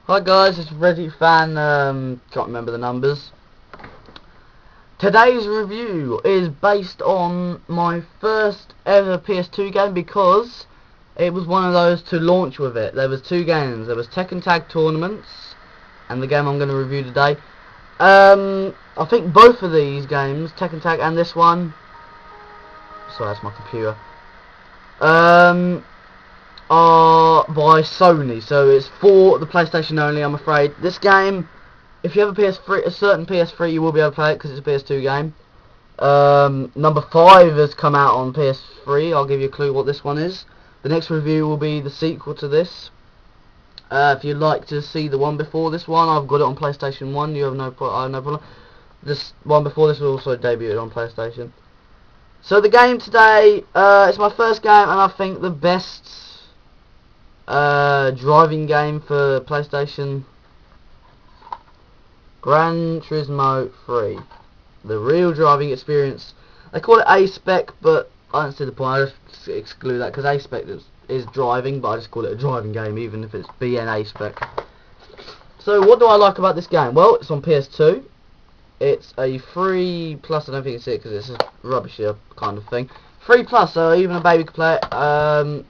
Hi guys, it's Reddit fan, can't remember the numbers. Today's review is based on my first ever PS2 game because it was one of those to launch with it. There was two games, there was Tekken Tag Tournaments and the game I'm going to review today. I think both of these games, Tekken Tag and this one, sorry that's my computer, are by Sony, so it's for the PlayStation only, I'm afraid. This game, if you have a PS3, a certain PS3, you will be able to play it because it's a PS2 game. Number 5 has come out on PS3. I'll give you a clue what this one is. The next review will be the sequel to this. If you'd like to see the one before this one, I've got it on PlayStation 1. You have no problem. This one before this was also debuted on PlayStation. So the game today, it's my first game, and I think the best driving game for PlayStation. Gran Turismo 3. The real driving experience. They call it A-Spec, but I don't see the point. I just exclude that because A-Spec is driving, but I just call it a driving game, even if it's BN A-Spec. So what do I like about this game? Well, it's on PS2. It's a free plus. I don't think it's it because it's a rubbish kind of thing. Free plus, so even a baby can play it.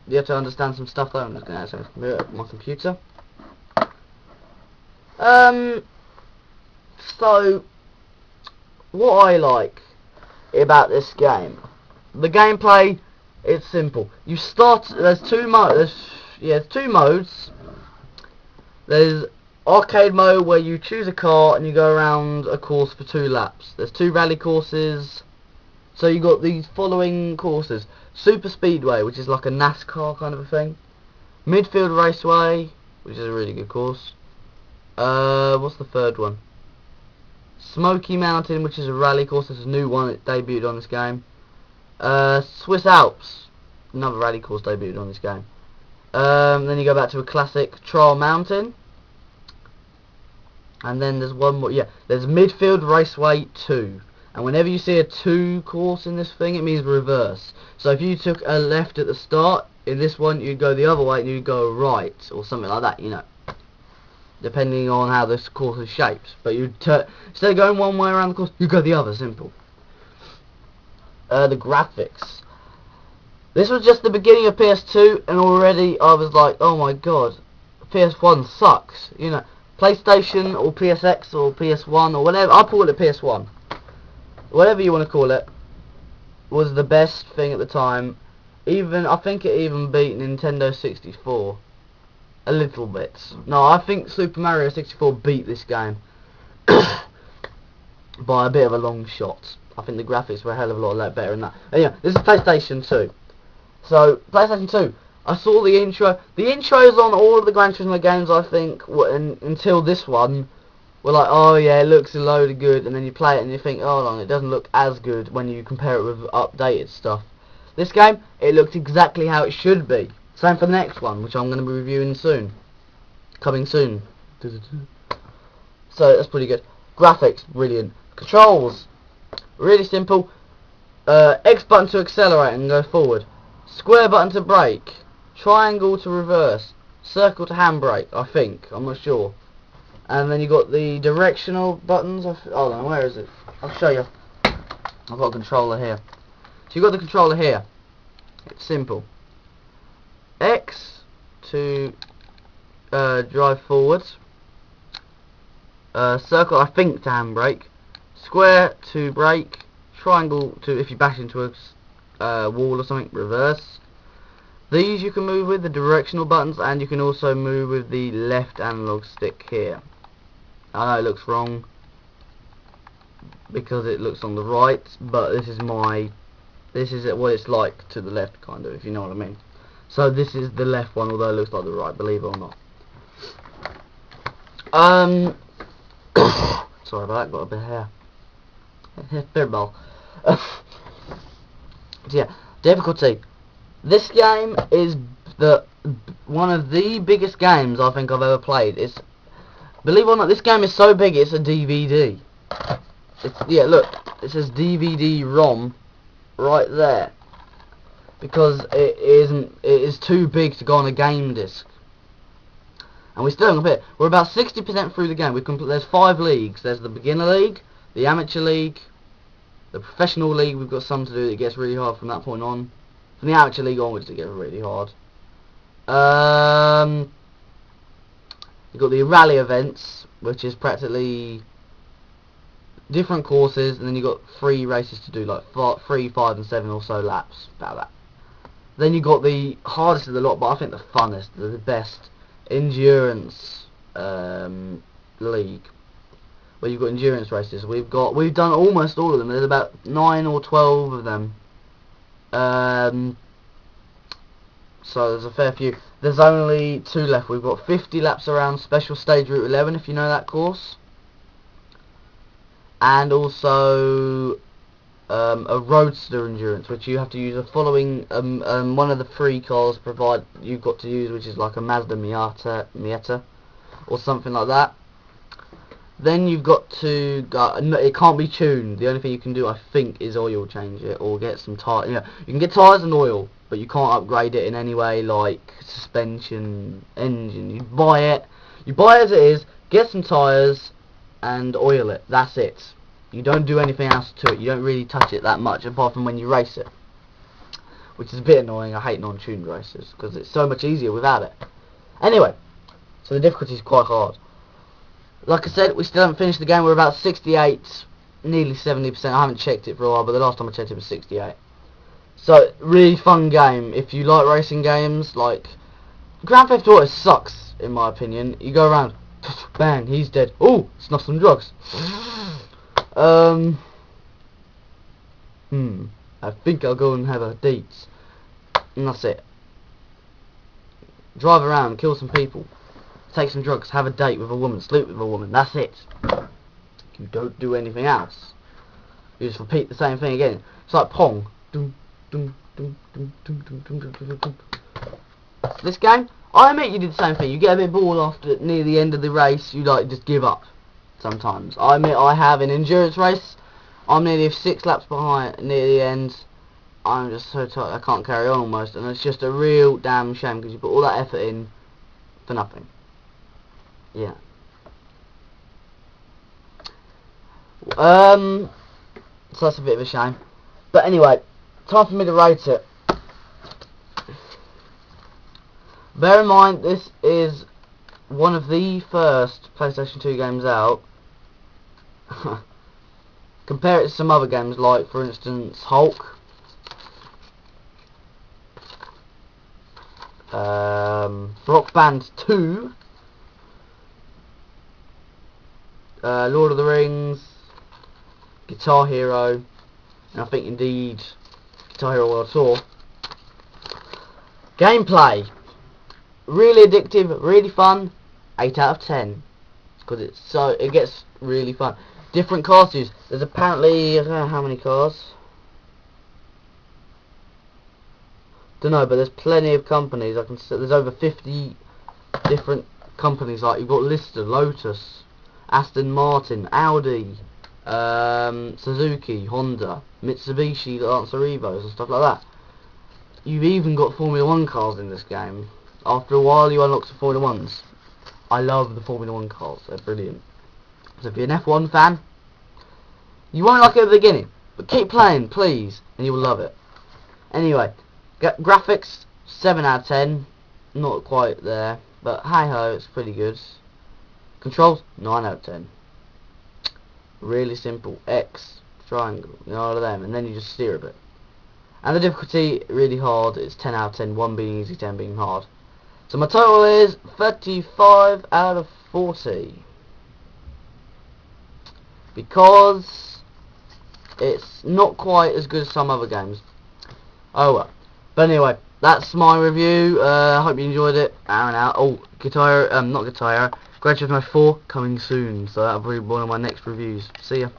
You have to understand some stuff though. I'm just going to move my computer. So what I like about this game, the gameplay, it's simple. You start. There's two modes. There's two modes. There's arcade mode where you choose a car and you go around a course for 2 laps. There's 2 rally courses. So you got these following courses: Super Speedway, which is like a NASCAR kind of a thing; Midfield Raceway, which is a really good course. What's the third one? Smoky Mountain, which is a rally course. It's a new one. It debuted on this game. Swiss Alps, another rally course debuted on this game. Then you go back to a classic, Trial Mountain. And then there's one more. Yeah, there's Midfield Raceway 2. And whenever you see a 2 course in this thing, it means reverse. So if you took a left at the start, in this one you'd go the other way and you'd go right, or something like that, you know. Depending on how this course is shaped. But you instead of going one way around the course, you go the other, simple. The graphics. This was just the beginning of PS2, and already I was like, oh my god, PS1 sucks. You know, PlayStation or PSX or PS1 or whatever, I'll call it PS1. Whatever you want to call it, was the best thing at the time. Even, I think it even beat Nintendo 64. A little bit. No, I think Super Mario 64 beat this game. By a bit of a long shot. I think the graphics were a hell of a lot better than that. Anyway, this is PlayStation 2. So, PlayStation 2. I saw the intro. The intros on all of the Gran Turismo games, I think, until this one, were like, oh yeah, it looks a load of good, and then you play it and you think, oh, hold on, it doesn't look as good when you compare it with updated stuff. This game, it looked exactly how it should be. Same for the next one, which I'm going to be reviewing soon. Coming soon. So, that's pretty good. Graphics, brilliant. Controls, really simple. X button to accelerate and go forward. Square button to brake. Triangle to reverse. Circle to handbrake, I think. I'm not sure. And then you got the directional buttons. Hold on, where is it? I'll show you. I've got a controller here. So you've got the controller here. It's simple. X to drive forwards. Circle, I think, to handbrake. Square to brake. Triangle to, if you bash into a wall or something, reverse. These you can move with the directional buttons, and you can also move with the left analog stick here. I know it looks wrong because it looks on the right, but this is what it's like to the left, kind of, if you know what I mean. So this is the left one, although it looks like the right, believe it or not. Sorry about that, got a bit of hair. Hairball. So yeah, difficulty. This game is one of the biggest games I think I've ever played. It's, believe it or not, this game is so big it's a DVD. Yeah, look, it says DVD-ROM right there. Because it is too big to go on a game disc. And we still haven't hit. We're about 60% through the game. There's 5 leagues. There's the beginner league, the amateur league, the professional league. We've got some to do. It gets really hard from that point on. From the amateur league onwards, it gets really hard. You've got the rally events, which is practically different courses, and then you've got 3 races to do, like 3, 5 and 7 or so laps, about that. Then you've got the hardest of the lot, but I think the funnest, the best, endurance league, where you've got endurance races. We've done almost all of them. There's about 9 or 12 of them. So there's a fair few. There's only 2 left. We've got 50 laps around Special Stage Route 11, if you know that course. And also a Roadster Endurance, which you have to use a following one of the 3 cars you've got to use, which is like a Mazda Miata or something like that. Then you've got to go. No, it can't be tuned. The only thing you can do, I think, is oil change it or get some tires. You can get tires and oil, but you can't upgrade it in any way, like suspension, engine. You buy it as it is, get some tires and oil it. That's it. You don't do anything else to it. You don't really touch it that much, apart from when you race it, which is a bit annoying. I hate non-tuned races because it's so much easier without it. Anyway, so the difficulty is quite hard. Like I said, we still haven't finished the game. We're about 68, nearly 70%. I haven't checked it for a while, but the last time I checked it was 68. So, really fun game. If you like racing games, like Grand Theft Auto sucks, in my opinion. You go around, bang, he's dead. Oh, snuff some drugs. I think I'll go and have a date. And that's it. Drive around, kill some people, take some drugs, have a date with a woman, sleep with a woman. That's it. You don't do anything else. You just repeat the same thing again. It's like Pong. This game, I admit you did the same thing. You get a bit bored after near the end of the race. You like just give up. Sometimes I admit I have an endurance race. I'm nearly 6 laps behind near the end. I'm just so tired I can't carry on almost, and it's just a real damn shame because you put all that effort in for nothing. Yeah. So that's a bit of a shame. But anyway, time for me to rate it. Bear in mind, this is one of the first PlayStation 2 games out. Compare it to some other games, like for instance Hulk, Rock Band 2, Lord of the Rings, Guitar Hero, and I think indeed Guitar Hero World Tour. Gameplay, really addictive, really fun. 8 out of 10, because it gets really fun. Different cars to use. There's apparently, I don't know how many cars. Don't know, but there's plenty of companies. I can see there's over 50 different companies. Like you've got Lister, Lotus, Aston Martin, Audi, Suzuki, Honda, Mitsubishi, Lancer Evos and stuff like that. You've even got Formula 1 cars in this game. After a while you unlock some Formula 1s. I love the Formula 1 cars, they're brilliant. So if you're an F1 fan, you won't like it at the beginning, but keep playing, please, and you will love it. Anyway, graphics, 7 out of 10. Not quite there, but hi-ho, it's pretty good. Controls, 9 out of 10. Really simple. X, triangle, you know, all of them, and then you just steer a bit. And the difficulty, really hard, it's 10 out of 10, 1 being easy, 10 being hard. So my total is 35 out of 40. Because it's not quite as good as some other games. Oh well. But anyway, that's my review. I hope you enjoyed it. Out. Oh, not Guitar Hero. Gran Turismo 4 coming soon. So that'll be one of my next reviews. See ya.